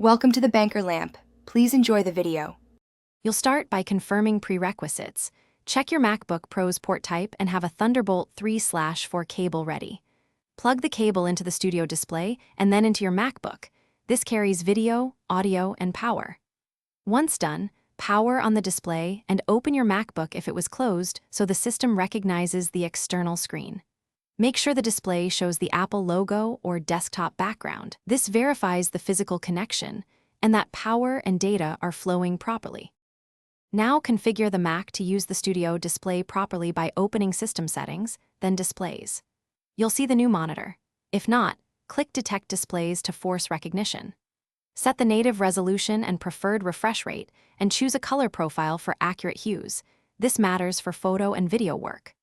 Welcome to the Banker Lamp. Please enjoy the video. You'll start by confirming prerequisites. Check your MacBook Pro's port type and have a Thunderbolt 3/4 cable ready. Plug the cable into the studio display and then into your MacBook. This carries video, audio, and power. Once done, power on the display and open your MacBook if it was closed so the system recognizes the external screen. Make sure the display shows the Apple logo or desktop background. This verifies the physical connection and that power and data are flowing properly. Now configure the Mac to use the Studio display properly by opening System Settings, then Displays. You'll see the new monitor. If not, click Detect Displays to force recognition. Set the native resolution and preferred refresh rate and choose a color profile for accurate hues. This matters for photo and video work.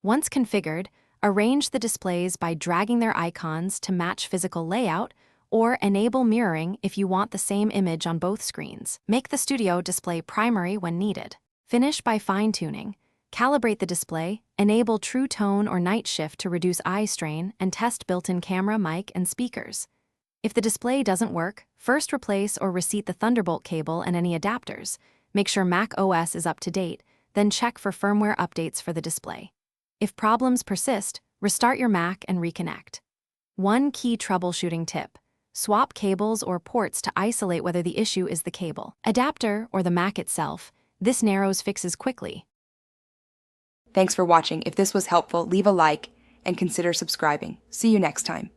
Once configured, arrange the displays by dragging their icons to match physical layout or enable mirroring if you want the same image on both screens. Make the Studio display primary when needed. Finish by fine-tuning. Calibrate the display, enable True Tone or Night Shift to reduce eye strain, and test built-in camera, mic, and speakers. If the display doesn't work, first replace or reseat the Thunderbolt cable and any adapters. Make sure Mac OS is up to date, then check for firmware updates for the display. If problems persist, restart your Mac and reconnect. One key troubleshooting tip: swap cables or ports to isolate whether the issue is the cable, adapter, or the Mac itself. This narrows fixes quickly. Thanks for watching. If this was helpful, leave a like and consider subscribing. See you next time.